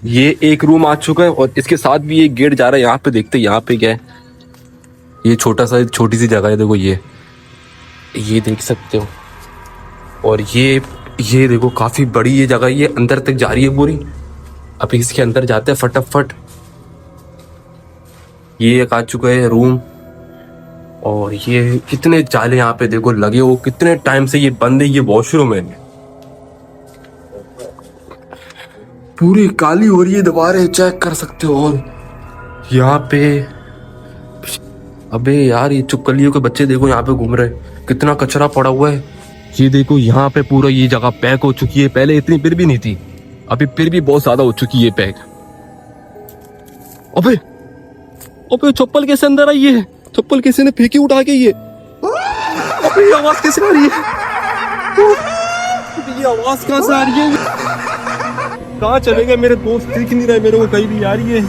ये एक रूम आ चुका है और इसके साथ भी एक गेट जा रहा है। यहाँ पे देखते हैं यहाँ पे क्या है। ये छोटी सी जगह है, देखो ये देख सकते हो। और ये देखो काफी बड़ी ये जगह, ये अंदर तक जा रही है पूरी। अब इसके अंदर जाते हैं फटाफट। ये एक आ चुका है रूम। और ये कितने जाले यहाँ पे देखो लगे हो, कितने टाइम से ये बंद है। ये वॉशरूम है, पूरी काली हो रही है दीवारें, चेक कर सकते हो। और यहाँ पे अबे यार ये चुपकलियों के बच्चे देखो यहाँ पे घूम रहे हैं, कितना कचरा पड़ा हुआ है। ये देखो यहाँ पे पूरा ये जगह पैक हो चुकी है, पहले इतनी फिर भी नहीं थी, अभी फिर भी बहुत ज्यादा हो चुकी है पैक। अबे अबे चप्पल कैसे अंदर आई है? चप्पल किसी ने फेंकी उठा के? ये अबे ये आवाज कैसे आ रही है? ये आवाज कहाँ से आ रही है? कहाँ चले गए मेरे दोस्त? दिख नहीं रहे मेरे को कहीं भी। आ रही है।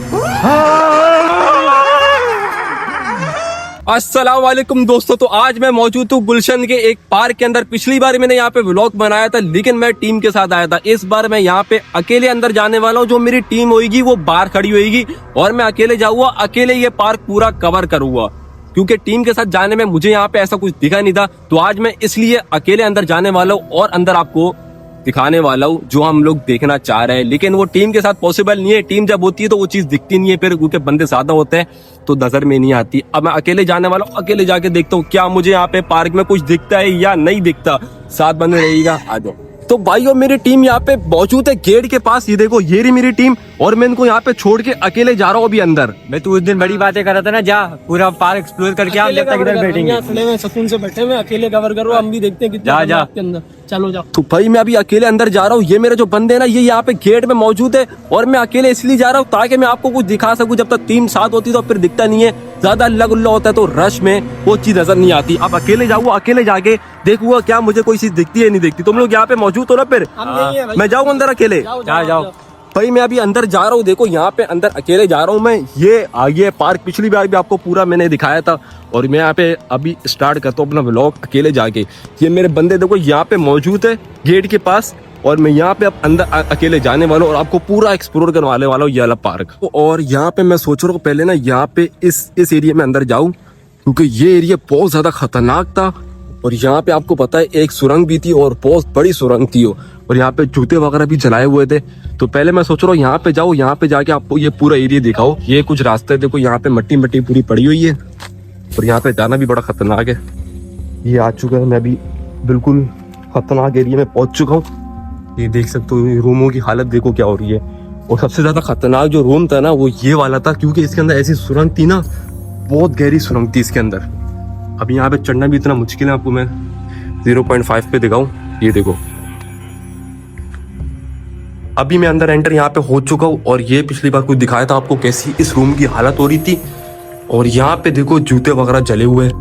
अस्सलाम वालेकुम दोस्तों, तो आज मैं मौजूद हूँ गुलशन के एक पार्क के अंदर। पिछली बार मैंने यहाँ पे व्लॉग बनाया था, लेकिन मैं टीम के साथ आया था। इस बार मैं यहाँ पे अकेले अंदर जाने वाला हूँ। जो मेरी टीम होगी वो बाहर खड़ी होगी और मैं अकेले जाऊंगा, अकेले ये पार्क पूरा कवर करूंगा। क्योंकि टीम के साथ जाने में मुझे यहाँ पे ऐसा कुछ दिखा नहीं था, तो आज मैं इसलिए अकेले अंदर जाने वाला हूँ और अंदर आपको दिखाने वाला हूँ जो हम लोग देखना चाह रहे हैं। लेकिन वो टीम के साथ पॉसिबल नहीं है। टीम जब होती है तो वो चीज दिखती नहीं है, फिर क्योंकि बंदे ज्यादा होते हैं तो नजर में नहीं आती। अब मैं अकेले जाने वाला हूँ, अकेले जाके देखता हूँ क्या मुझे यहाँ पे पार्क में कुछ दिखता है या नहीं दिखता। साथ बंदे रहेगा, आ जाओ। तो भाइयों मेरी टीम यहाँ पे मौजूद है गेट के पास। ये देखो ये रही मेरी टीम और मैं इनको यहाँ पे छोड़ के अकेले जा रहा हूँ अभी अंदर। मैं तू उस दिन बड़ी बातें कर रहा था ना, जा पूरा पार्क एक्सप्लोर करके हम जब तक इधर बैठेंगे। खड़े में सुकून से बैठे हुए, अकेले कवर करो, हम भी देखते हैं कितना जा जा आपके अंदर। चलो जाओ। तो भाई मैं अभी अकेले अंदर जा रहा हूँ। ये मेरे जो बंदे हैं ना, ये यहाँ पे गेट में मौजूद है और मैं अकेले इसलिए जा रहा हूँ ताकि मैं आपको कुछ दिखा सकूं। जब तक टीम साथ होती तो फिर दिखता नहीं है, ज्यादा अल्ला गुल्ला होता है तो रश में वो चीज नजर नहीं आती। अब अकेले जाऊंगा, अकेले जाके देखूंगा क्या मुझे कोई चीज दिखती है नहीं दिखती। तुम लोग यहाँ पे मौजूद हो ना, फिर मैं जाऊँ अंदर अकेले। जाओ। भाई मैं अभी अंदर जा रहा हूँ। देखो यहाँ पे अंदर अकेले जा रहा हूँ मैं। ये आगे पार्क पिछली बार भी आपको पूरा मैंने दिखाया था और मैं यहाँ पे अभी स्टार्ट करता हूँ अपना व्लॉग अकेले जाके। ये मेरे बंदे देखो यहाँ पे मौजूद है गेट के पास और मैं यहाँ पे अब अंदर अकेले जाने वाला हूँ और आपको पूरा एक्सप्लोर करवाने वाला हूँ ये वाला पार्क। और यहाँ पे मैं सोच रहा हूँ पहले ना यहाँ पे इस एरिया में अंदर जाऊँ, क्योंकि ये एरिया बहुत ज्यादा खतरनाक था और यहाँ पे आपको पता है एक सुरंग भी थी और बहुत बड़ी सुरंग थी और यहाँ पे जूते वगैरह भी जलाए हुए थे। तो पहले मैं सोच रहा हूँ यहाँ पे जाऊँ, यहाँ पे जाके आपको ये पूरा एरिया दिखाओ। ये कुछ रास्ते देखो, यहाँ पे मट्टी मट्टी पूरी पड़ी हुई है और यहाँ पे जाना भी बड़ा खतरनाक है। ये आ चुका है, मैं भी बिल्कुल खतरनाक एरिया में पहुंच चुका हूँ। ये देख सकते हो रूमों की हालत देखो क्या हो रही है। और सबसे ज्यादा खतरनाक जो रूम था ना वो ये वाला था, क्योंकि इसके अंदर ऐसी सुरंग थी ना, बहुत गहरी सुरंग थी इसके अंदर। अभी यहाँ पे चढ़ना भी इतना मुश्किल है, आपको मैं 0.5 पे दिखाऊं। ये देखो अभी मैं अंदर एंटर यहाँ पे हो चुका हूँ और ये पिछली बार कुछ दिखाया था आपको कैसी इस रूम की हालत हो रही थी। और यहाँ पे देखो जूते वगैरह जले हुए हैं।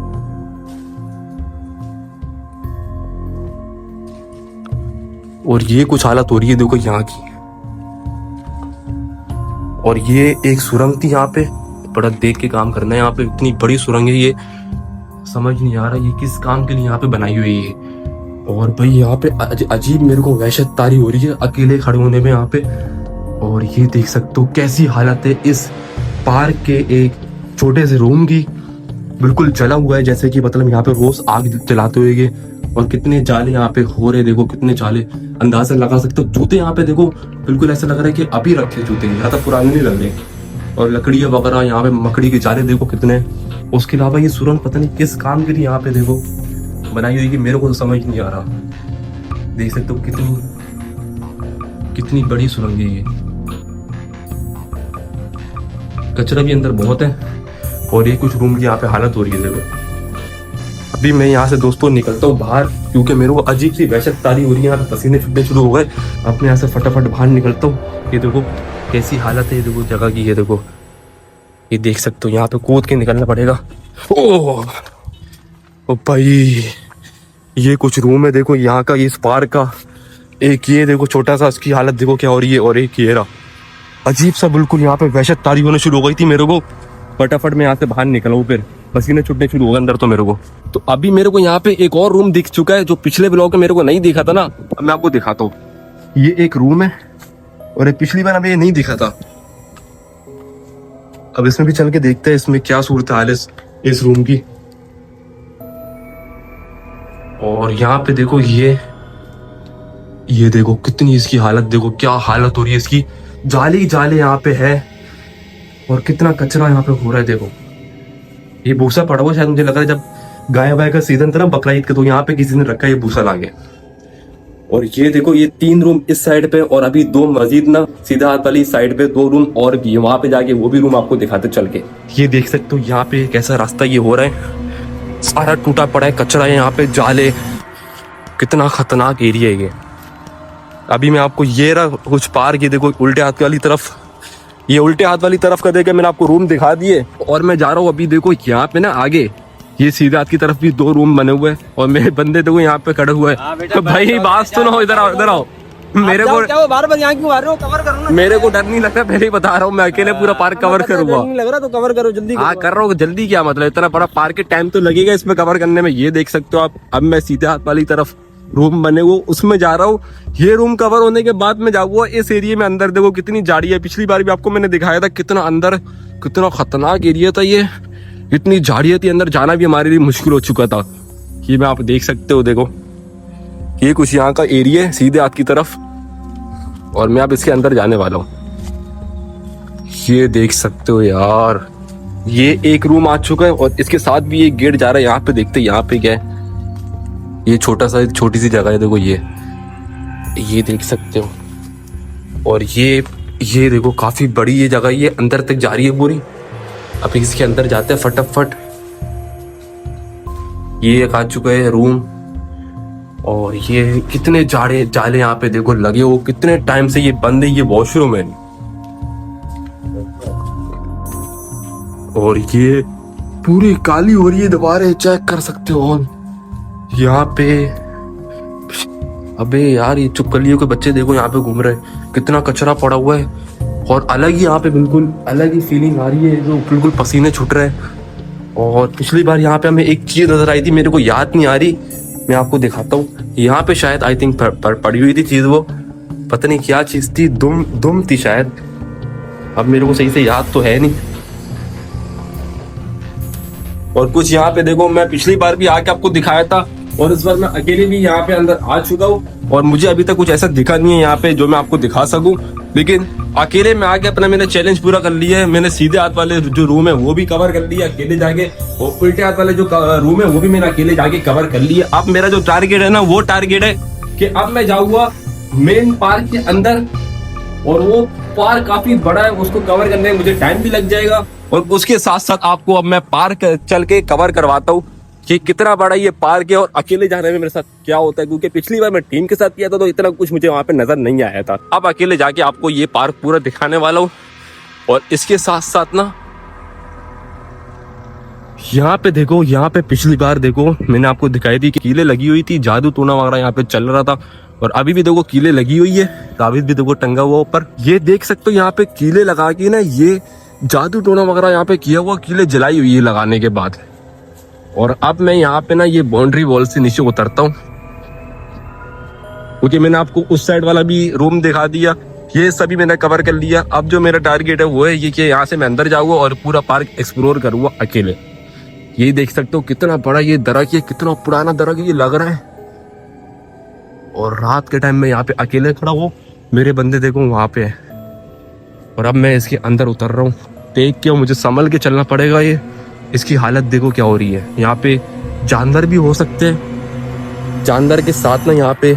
और ये कुछ हालत हो रही है देखो यहाँ की। और ये एक सुरंग थी यहाँ पे, बड़ा देख के काम करना है। यहाँ पे इतनी बड़ी सुरंग है, ये समझ नहीं आ रहा ये किस काम के लिए यहाँ पे बनाई हुई है। और भाई यहाँ पे अजीब मेरे को वहशत तारी हो रही है अकेले खड़े होने में यहाँ पे। और ये देख सकते हो कैसी हालत है इस पार्क के एक छोटे से रूम की, बिल्कुल जला हुआ है जैसे कि मतलब यहाँ पे रोज आग जलाते हुए। और कितने जाले यहाँ पे हो रहे, देखो कितने जाले, अंदाजा लगा सकते हो। जूते यहाँ पे देखो बिल्कुल ऐसा लग रहा है कि अभी रखे जूते, ज्यादा पुराने नहीं लग रहे। और लकड़ियां वगैरह यहाँ पे, मकड़ी के जाले देखो कितने। उसके अलावा ये सुरंग पता नहीं किस काम के लिए यहाँ पे देखो बनाई हुई कि मेरे को तो समझ नहीं आ रहा। देख सकते हो कितनी बड़ी सुरंग है ये। कचरा भी अंदर बहुत है और ये कुछ रूम की यहाँ पे हालत हो रही है देखो। अभी मैं यहाँ से दोस्तों निकलता हूँ बाहर, क्योंकि मेरे को अजीब सी वहशत तारी हो रही है। यहाँ पे पसीने छूटने शुरू हो गए। अपने यहाँ से फटाफट बाहर निकलता हूँ। ये देखो कैसी हालत है, ये देखो जगह की। ये देखो ये देख सकते हो, यहाँ पे कूद के निकलना पड़ेगा। ओ भाई ये कुछ रूम है देखो यहाँ का, इस पार्क का। एक ये देखो छोटा सा, इसकी हालत देखो क्या हो रही है। और एक ये रहा अजीब सा, बिल्कुल यहाँ पे वहशत तारी होने शुरू हो गई थी मेरे को। फटाफट मैं यहाँ से बाहर निकला हूँ, फिर पसीने छूटने शुरू हो गए अंदर तो मेरे को। तो अभी मेरे को यहाँ पे एक और रूम दिख चुका है जो पिछले ब्लॉग में मेरे को नहीं दिखा था ना। अब मैं आपको दिखाता हूँ। ये एक रूम है और ये पिछली बार हमें ये नहीं दिखा था। अब इसमें भी चल के देखते हैं इसमें क्या सूरत हाल है इस रूम की। और यहाँ पे देखो ये देखो कितनी इसकी हालत, देखो क्या हालत हो रही है इसकी, जाली जाले यहाँ पे है और कितना कचरा यहाँ पे हो रहा है। देखो ये भूसा पड़ा हुआ, शायद मुझे लग रहा है जब गाय वाय का सीजन था ना बकरा ईद का, तो यहाँ पे किसी ने रखा है ये भूसा लाके। और ये देखो ये 3 रूम इस साइड पे और अभी 2 मस्जिद ना सीधा हाथ वाली साइड पे 2 रूम और भी है, वहां पे जाके वो भी रूम आपको दिखाते चल के। ये देख सकते हो यहाँ पे कैसा रास्ता ये हो रहा है, सारा टूटा पड़ा है, कचरा है यहाँ पे, जाले, कितना खतरनाक एरिया है ये। अभी मैं आपको ये रहा कुछ पार्क, ये देखो उल्टे हाथ वाली तरफ, ये उल्टे हाथ वाली तरफ का देखे मैंने आपको रूम दिखा दिए। और मैं जा रहा हूँ अभी देखो यहाँ पे ना आगे ये सीधे हाथ की तरफ भी 2 रूम बने हुए हैं और मेरे बंदे देखो यहाँ पे खड़े हुए हैं। तो भाई बात सुनो, इधर आओ इधर आओ। मेरे को क्या बार-बार यहाँ क्यों आ रहे हो? कवर करो ना। मेरे को डर नहीं लगता, पहले ही बता रहा हूँ, मैं अकेले पूरा पार्क कवर करूंगा। नहीं लग रहा तो कवर करो जल्दी। हाँ कर रहा हूँ, जल्दी क्या मतलब, इतना बड़ा पार्क के टाइम तो लगेगा इसमें कवर करने में। ये देख सकते हो आप, अब मैं सीधे हाथ वाली तरफ रूम बने हुए उसमें जा रहा हूँ। ये रूम कवर होने के बाद में जाऊंगा इस एरिया में अंदर। देखो कितनी झाड़ी है, पिछली बार भी आपको मैंने दिखाया था कितना अंदर, कितना खतरनाक एरिया था ये, इतनी झाड़ियां थी, अंदर जाना भी हमारे लिए मुश्किल हो चुका था। ये मैं आप देख सकते हो, देखो ये कुछ यहाँ का एरिया है सीधे हाथ की तरफ और मैं अब इसके अंदर जाने वाला हूँ। ये देख सकते हो यार, ये एक रूम आ चुका है और इसके साथ भी एक गेट जा रहा है। यहाँ पे देखते हैं यहाँ पे क्या है, ये छोटी सी जगह है, देखो ये देख सकते हो। और ये देखो काफी बड़ी ये जगह, ये अंदर तक जा रही है पूरी। अब इसके अंदर जाते हैं फटाफट। ये एक आ चुका है रूम और ये कितने जाले यहाँ पे देखो लगे हो, कितने टाइम से ये बंद है, ये वॉशरूम है। और ये पूरी काली हो रही है दीवारें, चेक कर सकते हो यहाँ पे। अबे यार ये चुपकलियों के बच्चे देखो यहाँ पे घूम रहे हैं, कितना कचरा पड़ा हुआ है और अलग ही यहाँ पे बिल्कुल अलग ही फीलिंग आ रही है, जो बिल्कुल पसीने छूट रहे हैं। और पिछली बार यहाँ पे हमें एक चीज नजर आई थी, मेरे को याद नहीं आ रही, मैं आपको दिखाता हूँ। यहाँ पे शायद आई थिंक पड़ी हुई थी चीज, वो पता नहीं क्या चीज थी, दुम थी शायद, अब मेरे को सही से याद तो है नहीं। और कुछ यहाँ पे देखो, मैं पिछली बार भी आके आपको दिखाया था और इस बार मैं अकेले भी यहाँ पे अंदर आ चुका हूँ और मुझे अभी तक कुछ ऐसा दिखा नहीं है यहाँ पे जो मैं आपको दिखा सकूं। लेकिन अकेले में आके अपना मैंने चैलेंज पूरा कर लिया है। मैंने सीधे हाथ वाले जो रूम है वो भी कवर कर लिया अकेले जाके, और उल्टे हाथ वाले जो रूम है वो भी मैंने अकेले जाके कवर कर लिया। अब मेरा जो टारगेट है ना, वो टारगेट है कि अब मैं जाऊंगा मेन पार्क के अंदर, और वो पार्क काफी बड़ा है, उसको कवर करने में मुझे टाइम भी लग जाएगा। और उसके साथ साथ आपको अब मैं पार्क चल के कवर करवाता हूँ कि कितना बड़ा ये पार्क है और अकेले जाने में मेरे साथ क्या होता है, क्योंकि पिछली बार मैं टीम के साथ किया था तो इतना कुछ मुझे वहां पे नजर नहीं आया था। अब अकेले जाके आपको ये पार्क पूरा दिखाने वाला हूँ। और इसके साथ साथ ना यहाँ पे देखो, यहाँ पे पिछली बार देखो मैंने आपको दिखाई थी कि कीले लगी हुई थी, जादू टोना वगैरह यहाँ पे चल रहा था, और अभी भी देखो कीले लगी हुई है, ताबीज भी देखो टंगा हुआ ऊपर। ये देख सकते हो यहाँ पे कीले लगा के ना, ये जादू टोना वगैरह यहाँ पे किया हुआ, कीले जलाई हुई है लगाने के बाद। और अब मैं यहाँ पे ना ये बाउंड्री वॉल से नीचे उतरता हूँ, क्योंकि मैंने आपको उस साइड वाला भी रूम दिखा दिया, ये सभी मैंने कवर कर लिया। अब जो मेरा टारगेट है वो है ये कि यहाँ से मैं अंदर जाऊंगा और पूरा पार्क एक्सप्लोर करूंगा अकेले। ये देख सकते हो कितना बड़ा ये दरख्त है, कितना पुराना दरख्त ये लग रहा है। और रात के टाइम में यहाँ पे अकेले खड़ा हूँ, मेरे बंदे देखो वहां पे है। और अब मैं इसके अंदर उतर रहा हूँ, देख के मुझे संभल के चलना पड़ेगा। ये इसकी हालत देखो क्या हो रही है, यहाँ पे जानवर भी हो सकते हैं, जानवर के साथ ना यहाँ पे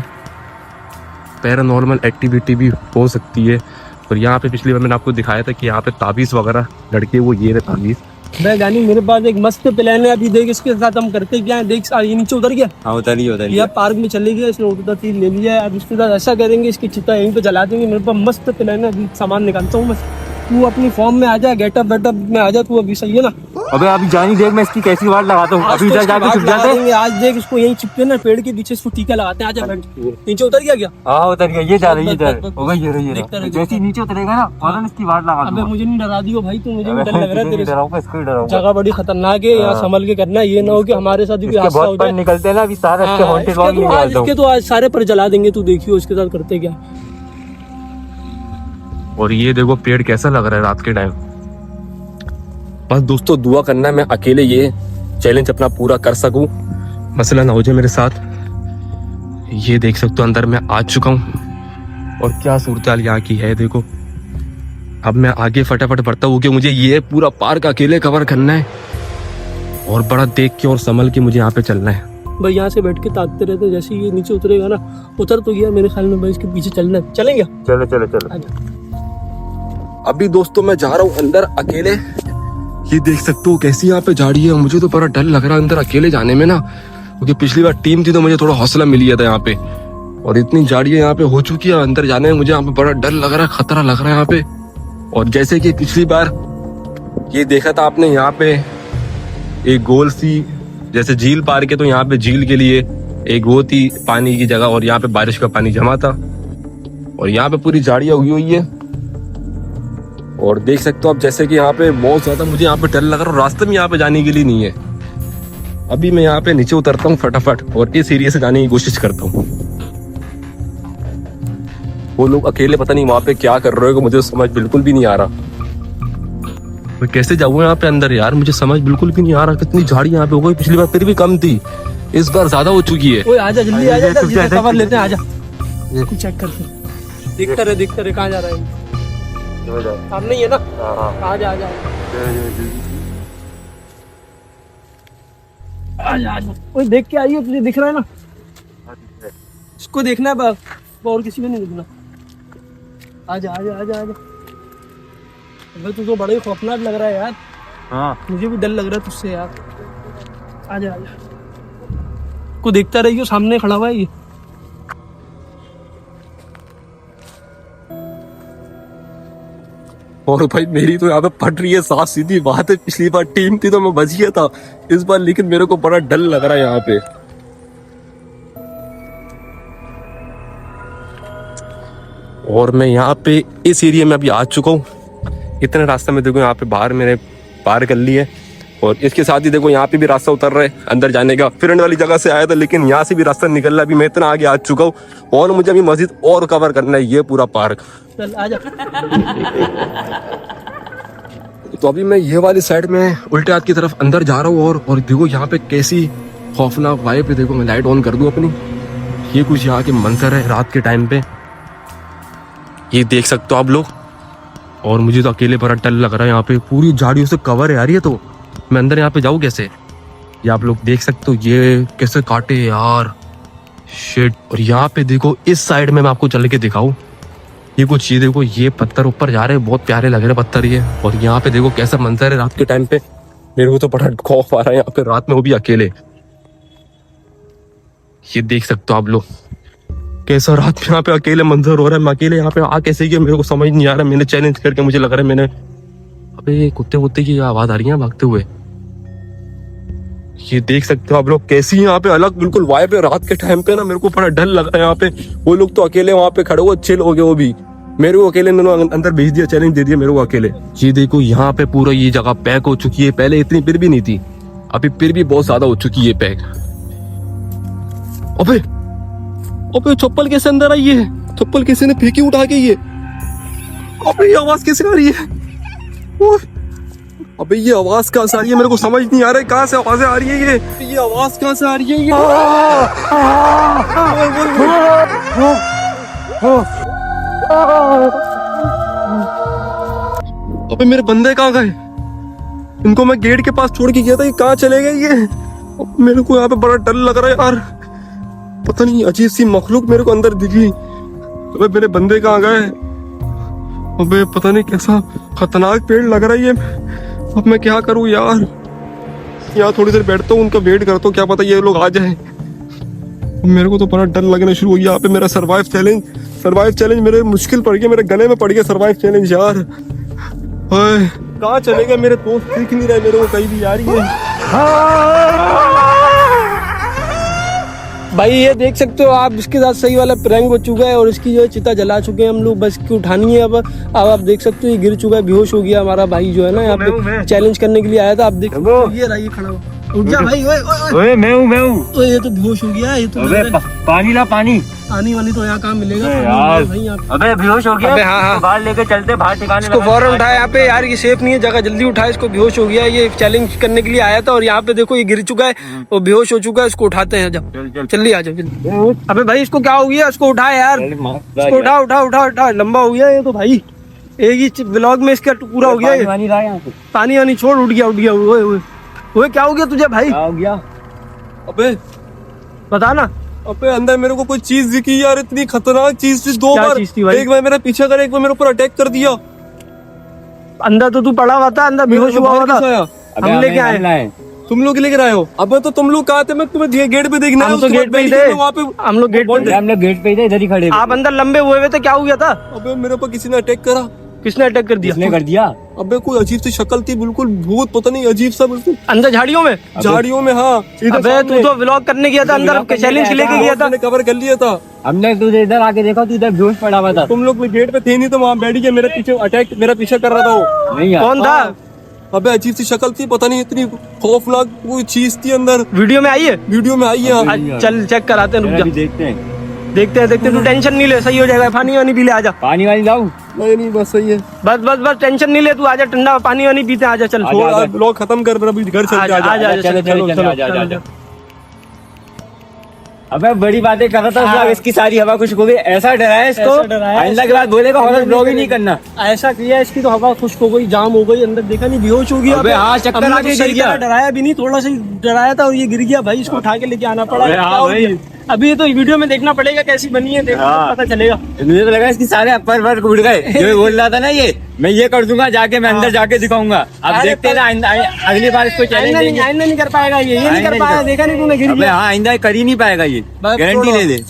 पैरानॉर्मल एक्टिविटी भी हो सकती है। और यहाँ पे पिछली बार मैंने आपको दिखाया था कि यहाँ पे ताबीज वगैरह लड़के वो ये रहे ताबीज। मैं जानी मेरे पास एक मस्त प्लान है, अभी देख इसके साथ हम करते क्या है। देख ये नीचे उतर गया, हाँ उधर या पार्क में चले गया, इसने उधर चीज ले लिया है। अब इसके साथ ऐसा करेंगे, इसकी चिता यहीं पे जला देंगे। मेरे पास मस्त प्लान है, अभी सामान निकालता हूँ मैं। तू अपनी फॉर्म में आ जा, गेटअप वेटअप में आ जा तू, अभी सही है ना। अबे अभी जानी देख मैं इसकी कैसी वाट लगाता हूँ, अभी तो जाके छुप जाते हैं। आज देख इसको यहीं चिपके ना पेड़ के पीछे, इसको टीका लगाते हैं। आजा बैठ, नीचे उतर गया क्या? हाँ उतर गया, ये जा रही है इधर, बस, होगा ये रही देखता है। रह, जैसे ही नीचे उतरेगा ना फौरन इसकी वाट लगा अबे दूंगा। मुझे नहीं डरा दियो भाई, तू मुझे भी डर लग रहा है तेरे से। डराऊंगा, इसको ही डराऊंगा। जगह बड़ी खतरनाक है, यहाँ संभल के करना, ये ना हो कि हमारे साथ भी कोई हादसा हो बहुत पर जाए। निकलते हैं ना, अभी सारे इसके हाँ, हॉन्टेड वॉल इसके में तो आज निकालता हूँ। इसके तो आज सारे पर जला देंगे, तू देखियो इसके साथ करते क्या। और ये देखो पेड़ कैसा लग रहा है रात के टाइम। बस दोस्तों दुआ करना है मैं अकेले ये चैलेंज अपना पूरा कर सकूं, मसला ना हो जाए मेरे साथ। ये देख सकते हो अंदर मैं आ चुका हूँ और क्या सूरत यहाँ की है देखो। अब मैं आगे फटाफट बढ़ता हूँ कि मुझे ये पूरा पार्क अकेले कवर करना है और बड़ा देख के और संभल के मुझे यहाँ पे चलना है। भाई यहाँ से बैठ के ताकते रहते, जैसे ये नीचे उतरेगा ना, उतर तो गया मेरे ख्याल में भाई, इसके पीछे चलना है। चलेंगे? चलो चलो चलो। आजा। अभी दोस्तों मैं जा रहा हूँ अंदर अकेले। ये देख सकते हो कैसी यहाँ पे झाड़ी है। मुझे तो बड़ा डर लग रहा है अंदर अकेले जाने में ना, क्योंकि पिछली बार टीम थी तो मुझे थोड़ा हौसला मिल गया था यहाँ पे, और इतनी झाड़ियाँ यहाँ पे हो चुकी है अंदर जाने में मुझे यहाँ पे बड़ा डर लग रहा है, खतरा लग रहा है यहाँ पे। और जैसे कि पिछली बार ये देखा था आपने, यहाँ पे एक गोल सी जैसे झील पार के, तो यहाँ पे झील के लिए एक वो थी पानी की जगह, और यहाँ पे बारिश का पानी जमा था और यहाँ पे पूरी झाड़ियाँ उगी हुई है। और देख सकते हो आप जैसे कि यहाँ पे बहुत ज्यादा मुझे यहाँ पे डर लग रहा है, रास्ते में यहाँ पे जाने के लिए नहीं है। अभी मैं यहाँ पे नीचे उतरता हूँ फटाफट और इस एरिया से जाने की कोशिश करता हूँ। वो लोग अकेले पता नहीं वहां पे क्या कर रहे हो, मुझे समझ बिल्कुल भी नहीं आ रहा। मैं कैसे जाऊँ यहाँ पे अंदर यार, मुझे समझ बिल्कुल भी नहीं आ रहा। कितनी झाड़ी यहाँ पे हो गई, पिछली बार फिर भी कम थी, इस बार ज्यादा हो चुकी है। ओए आजा जल्दी आजा, जिसे कवर लेते हैं आजा। कुछ चेक करते, दिखता रहे कहाँ जा रहा है। सामने ही है ना? आजा आजा आजा आजा। ओए देख के आइए, तुझे दिख रहा है ना? इसको देखना है बस, और किसी को नहीं दिखना। आजा आजा आजा आजा। भाई तू तो बड़ा ही खौफनाक लग रहा है यार। हाँ मुझे भी डर लग रहा है तुझसे यार। आजा आजा। को देखता रहिए, सामने खड़ा हुआ है ये। और भाई मेरी तो यहाँ पे पट रही है साफ सीधी बात है। पिछली बार टीम थी तो मैं बच गया था, इस बार लेकिन मेरे को बड़ा डर लग रहा है यहाँ पे। और मैं यहाँ पे इस एरिया में अभी आ चुका हूँ। इतने रास्ते में देखो यहाँ पे बाहर मैंने पार कर ली है, और इसके साथ ही देखो यहाँ पे भी रास्ता उतर रहा है अंदर जाने का। फ्रेंड वाली जगह से आया था लेकिन यहाँ से भी रास्ता निकल रहा है। अभी मैं इतना आगे आ चुका हूँ और मुझे अभी मस्जिद और कवर करना है, ये पूरा पार्क। चल आजा। तो अभी मैं ये वाली साइड में उल्टे हाथ की तरफ अंदर जा रहा हूँ, और देखो यहाँ पे कैसी खौफनाक वाइब है। देखो मैं लाइट ऑन कर दूं अपनी, ये कुछ यहाँ के मंजर है रात के टाइम पे, ये देख सकते हो आप लोग। और मुझे तो अकेले बड़ा डर लग रहा है, यहाँ पे पूरी झाड़ियों से कवर है यार ये। तो मैं अंदर यहाँ पे जाऊँ कैसे? ये आप लोग देख सकते हो, ये कैसे काटे यार, शिट। और यहाँ पे देखो इस साइड में मैं आपको चल के दिखाऊं, ये कुछ ये देखो, ये पत्थर ऊपर जा रहे हैं, बहुत प्यारे लग रहे हैं पत्थर ये। और यहाँ पे देखो कैसा मंजर है रात के टाइम पे। मेरे को तो बड़ा खौफ आ रहा है यहाँ पे रात में, वो भी अकेले। ये देख सकते हो आप लोग कैसा रात में यहाँ पे अकेले मंजर हो रहा है। मैं अकेले यहाँ पे आ कैसे गया मेरे को समझ नहीं आ रहा। मैंने चैलेंज करके मुझे लग रहा है मैंने, अबे कुत्ते कुत्ते की आवाज आ रही है भागते हुए। ये देख सकते हो आप लोग कैसी यहाँ पे अलग बिल्कुल वाइब है रात के टाइम पे ना। मेरे को बड़ा डर लग रहा है यहाँ पे। वो लोग तो अकेले वहां पे खड़े हुए, अच्छे लोग हैं वो भी। मेरे को अकेले अंदर भेज दिया, चैलेंज दे दिया मेरे को अकेले। ये देखो यहाँ पे पूरा ये जगह पैक हो चुकी है, पहले इतनी फिर भी नहीं थी, अभी फिर भी बहुत ज्यादा हो चुकी है पैक। अबे अबे चप्पल कैसे अंदर आई है? चप्पल किसी ने फेंकी उठा के ये? अबे ये आवाज कैसे आ रही है? अबे ये आवाज कहाँ से आ रही है? मेरे को समझ नहीं आ रहा है कहाँ से आवाजें आ रही है। ये आवाज कहाँ से आ रही है? अबे मेरे बंदे कहाँ गए? इनको मैं गेट के पास छोड़ के गया था, ये कहाँ चले गए ये? मेरे को यहाँ पे बड़ा डर लग रहा है यार, पता नहीं अजीब सी मखलूक मेरे को अंदर दिखी। अबे मेरे बंदे कहाँ गए? अबे पता नहीं कैसा खतरनाक पेड़ लग रहा है ये। अब मैं क्या करूं यार? यहाँ थोड़ी देर बैठता हूँ, उनका वेट करता हूँ, क्या पता ये लोग आ जाए। मेरे को तो बड़ा डर लगना शुरू हो गया। यहाँ पे मेरा सर्वाइव चैलेंज मेरे मुश्किल पड़ गया, मेरे गले में पड़ गया सर्वाइव चैलेंज यार। कहाँ चले गए मेरे दोस्त? दिख नहीं रहे मेरे को कहीं भी यार ये। भाई ये देख सकते हो आप, इसके साथ सही वाला प्रैंक हो चुका है और इसकी जो है चिता जला चुके हैं हम लोग। बस इसकी उठानी है अब आप देख सकते हो ये गिर चुका है, बेहोश हो गया हमारा भाई जो है ना यहाँ पे चैलेंज करने के लिए आया था। आप देख सकते हो ये रहा, ये खड़ा हुआ। उठ जा भाई, ओए ओए ओए मैं हूँ ओए, ये तो बेहोश हो गया, ये तो अबे पानी ला पानी। पानी वानी तो यहाँ कहाँ मिलेगा यार। भाई यहाँ। अबे बेहोश हो गया। अबे हाँ। तो बाहर लेके चलते, बाहर ठिकाने इसको फौरन उठाया यहाँ पे यार, ये सेफ नहीं है जगह, जल्दी उठाए इसको, बेहोश हो गया, ये चैलेंज करने के लिए आया था और यहाँ पे देखो ये गिर चुका है और बेहोश हो चुका है, इसको उठाते हैं जब। जल्दी आ जाओ जल्दी। अबे भाई इसको क्या हो गया, इसको उठा यार, इसको उठा उठा उठा उठा, लंबा हो गया ये तो भाई, एक ही ब्लॉग में इसका पूरा हो गया ये। पानी वानी छोड़, उठ गया ओए ओए ओए, क्या हो गया तुझे भाई, हो गया। अबे बता ना। अबे अंदर मेरे को कोई चीज दिखी यार, इतनी खतरनाक चीज थी, दो क्या बार, चीज थी भाई? एक बार मेरा पीछा कर, एक बार मेरे ऊपर अटैक कर दिया। अंदर तो तू पड़ा हुआ था, अंदर बेहोश हुआ हुआ था, हम लेके आए। तुम लोग लेकर आए हो? अबे तो तुम लोग कहाँ थे? मैं तुम्हें गेट पे देखना है, हम तो उसके गेट बाद पे ही बैठ थे, के वहाँ पे। हम लोग गेट पे थे। हम लोग गेट पे ही थे, इधर ही खड़े। आप अंदर लंबे हुए हुए थे, क्या हो गया था? अबे मेरे ऊपर किसी ने अटैक करा। किसने अटैक कर दिया? किसने कर दिया? अबे कोई अजीब सी शक्ल थी, बिल्कुल भूत, पता नहीं अजीब सा, बिल्कुल अंदर झाड़ियों में? झाड़ियों में। हाँ अबे तू तो व्लॉग करने गया था अंदर, चैलेंज लेके गया था। मैंने कवर कर लिया था। हमने तुझे इधर आके देखा, तू इधर बेहोश पड़ा हुआ था। तुम लोग गेट पे थे नहीं, तो वहाँ बैठ गया, मेरे पीछे अटैक, मेरा पीछा कर रहा था वो। नहीं यार। कौन था? अबे अजीब सी शक्ल थी, पता नहीं इतनी खौफनाक कोई चीज थी अंदर। वीडियो में आई है? वीडियो में आई है। आज चल चेक कराते हैं, रुक जा, देखते हैं। देखते हैं, तू टेंशन नहीं ले, सही हो जाएगा, पानी वानी पी ले, आजा। पानी वानी लाऊं? नहीं बस सही है। बस टेंशन नहीं ले, तू आजा, ठंडा पानी वानी पीते हैं, आजा चल। छोड़ आज ब्लॉग खत्म कर, अभी घर चलते आजा हैं, आजा। आजा, चलो, चलो चलो, चलो आजा, आजा, चलो। अबे बड़ी बातें कर रहा था, हाँ। इसकी सारी हवा खुश्क हो गई, ऐसा डराया इसको, ऐसा डराया आइंदा के बाद बोलेगा हॉरर ब्लॉग ही नहीं करना। ऐसा किया, इसकी तो हवा खुश्क हो गई, जाम हो गई, अंदर देखा नहीं, बेहोश हो गया। अबे हाँ, चक्कर हमने आके तो सही गिर गया। तरह डराया भी नहीं, थोड़ा सा ही डराया था और ये गिर गया भाई, इसको उठा के लेके आना पड़ा। अबे हाँ क्या हो भाई। गया? अभी ये तो वीडियो में देखना पड़ेगा कैसी बनी है, देखो हाँ। पता चलेगा। मुझे तो लगा इसकी सारे अपर वर्क उड़ गए, जो बोल रहा था ना ये, मैं ये कर दूंगा जाके, मैं अंदर जाके दिखाऊंगा। अब अरे देखते ना, अगली बार इसको चैलेंज देंगे। आइंदा नहीं कर पाएगा ये नहीं आइंदा कर नहीं पाया, कर- देखा नहीं तूने, गिर अबे गया। हाँ, आइंदा कर ही नहीं पाएगा ये, बस गारंटी छोड़ो। ले दे।